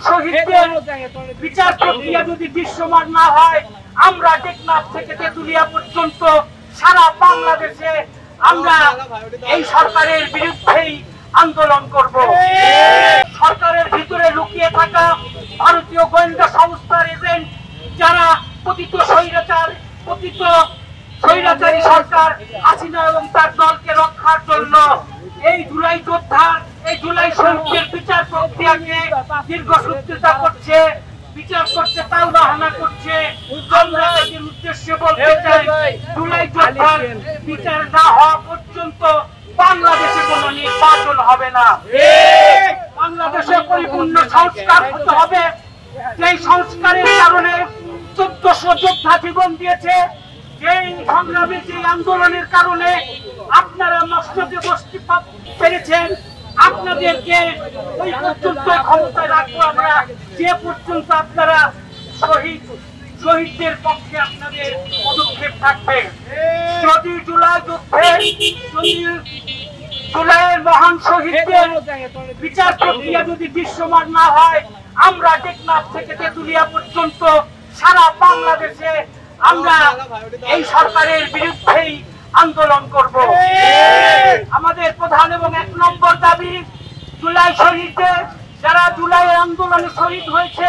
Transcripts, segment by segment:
শহীদদের বিচার প্রক্রিয়া যদি দৃশ্যমান না হয়, আমরা টেকনাফ থেকে তেঁতুলিয়া পর্যন্ত সারা বাংলাদেশে আমরা এই সরকারের বিরুদ্ধেই আন্দোলন করব। সরকারের ভিতরে লুকিয়ে থাকা ভারতীয় গোয়েন্দা সংস্থার এজেন্ট যারা পতিত স্বৈরাচারী সরকার হাসিনা এবং তার দলকে রক্ষার জন্য এই জুলাই যোদ্ধার, এই জুলাই শহীদদের বিচার প্রক্রিয়াকে দীর্ঘসূত্রিতা করছে, বিচার করছে, তাও বাহানা করছে। আমরা তাদের উদ্দেশ্যে বলতে চাই, জুলাই যোদ্ধার বিচার না হওয়া পর্যন্ত বাংলাদেশে কোনো নির্বাচন হবে না। বাংলাদেশে পরিপূর্ণ সংস্কার হতে হবে, যেই সংস্কারের কারণে 1400 যোদ্ধা জীবন দিয়েছে, যেই সংগ্রামে, যেই আন্দোলনের কারণে আপনারা মসনদে বসতে পেরেছেন। আপনাদেরকে ওই পর্যন্ত ক্ষমতায় রাখবো আমরা, যে পর্যন্ত আপনারা শহীদদের পক্ষে আপনাদের পদক্ষেপ থাকবে। যদি জুলাই যুদ্ধে, যদি জুলাইয়ের মহান শহীদদের বিচার প্রক্রিয়া যদি দৃশ্যমান না হয়, আমরা টেকনাফ থেকে তেঁতুলিয়া পর্যন্ত সারা বাংলাদেশে আমরা এই সরকারের বিরুদ্ধেই আন্দোলন করব। আমাদের প্রধান এবং 1 নম্বর দাবি, জুলাই শহীদদের, যারা জুলাই আন্দোলনে শহীদ হয়েছে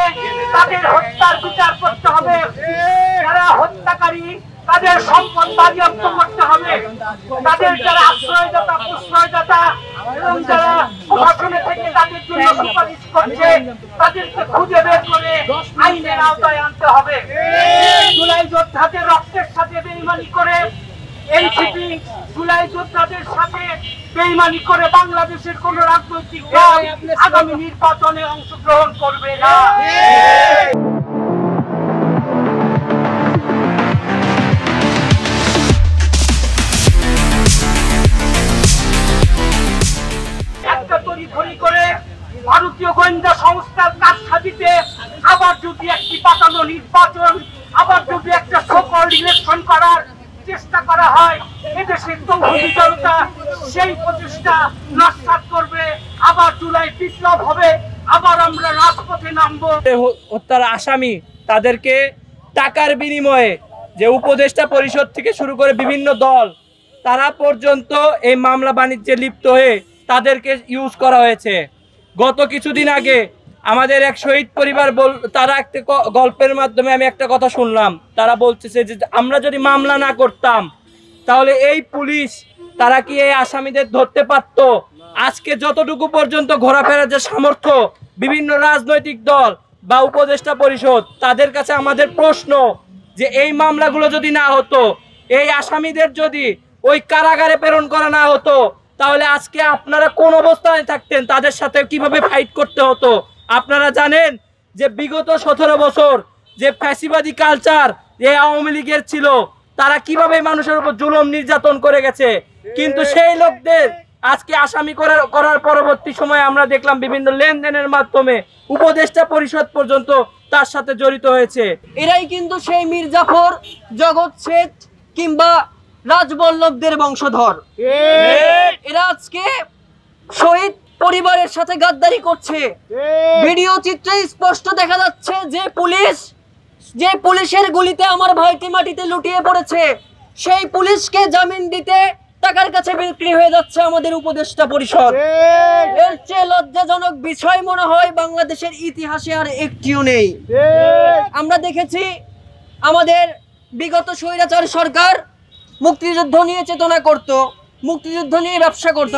তাদের হত্যার বিচার করতে হবে। যারা হত্যাকারী তাদের সম্পদ বাজেয়াপ্ত করতে হবে। তাদের যারা আশ্রয়দাতা, প্রশ্রয়দাতা এবং যারা প্রশাসনে থেকে তাদের জন্য সুপারিশ করছে তাদেরকে খুঁজে বের করে আইনের আওতায় আনতে হবে। জুলাই যোদ্ধাদের রক্তের সাথে বেইমানি করে এনসিপি জুলাই যোদ্ধাদের সাথে বেইমানি করে বাংলাদেশের কোন রাজনৈতিক দল আগামী নির্বাচনে অংশগ্রহণ করবে না। একটা তড়িঘড়ি করে ভারতীয় গোয়েন্দা সংস্থার কাজ সাজিতে আবার যদি একটি পাতানো নির্বাচন, আবার যদি একটা সকল ইলেকশন করার চেষ্টা করা হয়, এদেশের তৌহিদি জনতা সেই প্রচেষ্টা নস্যাৎ করবে। আবার জুলাই বিপ্লব হবে, আবার আমরা রাজপথে নামবো। হত্যার আসামি তাদেরকে টাকার বিনিময়ে যে উপদেষ্টা পরিষদ থেকে শুরু করে বিভিন্ন দল তারা পর্যন্ত এই মামলা বাণিজ্যে লিপ্ত হয়ে তাদেরকে ইউজ করা হয়েছে। গত কিছুদিন আগে আমাদের এক শহীদ পরিবার তারা একটা গল্পের মাধ্যমে আমি একটা কথা শুনলাম, তারা বলতেছে যে আমরা যদি মামলা না করতাম তাহলে এই পুলিশ তারা কি এই আসামিদের ধরতে পারত। আজকে যতটুকু পর্যন্ত ঘোরাফেরার যে সামর্থ্য বিভিন্ন রাজনৈতিক দল বা উপদেষ্টা পরিষদ, তাদের কাছে আমাদের প্রশ্ন যে এই মামলাগুলো যদি না হতো, এই আসামিদের যদি ওই কারাগারে প্রেরণ করা না হতো, তাহলে আজকে আপনারা কোন অবস্থায় থাকতেন, তাদের সাথে কিভাবে ফাইট করতে হতো। আপনারা জানেন যে বিগত 17 বছর যে ফ্যাসিবাদী কালচার যে আওয়ামী লীগের ছিল, তারা কিভাবে মানুষের উপর জুলুম নির্যাতন করে গেছে, কিন্তু সেই লোকদের আজকে আসামি করার পরবর্তী সময়ে আমরা দেখলাম বিভিন্ন লেনদেনের মাধ্যমে উপদেষ্টা পরিষদ পর্যন্ত তার সাথে জড়িত হয়েছে। এরাই কিন্তু সেই মীর জাফর, জগৎ শেঠ কিংবা রাজবল্লভদের বংশধর। এরা আজকে শহীদ পরিবারের সাথে গাদ্দারি করছে। ভিডিও চিত্রে স্পষ্ট দেখা যাচ্ছে যে পুলিশের গুলিতে আমার ভাইটি মাটিতে লুটিয়ে পড়েছে, সেই পুলিশকে জামিন দিতে টাকার কাছে বিক্রি হয়ে যাচ্ছে আমাদের উপদেষ্টা পরিষদ। এর চেয়ে লজ্জাজনক বিষয় মনে হয় বাংলাদেশের ইতিহাসে আর একটিও নেই। আমরা দেখেছি আমাদের বিগত স্বৈরাচার সরকার মুক্তিযুদ্ধ নিয়ে চেতনা করত, মুক্তিযুদ্ধ নিয়ে ব্যবসা করত।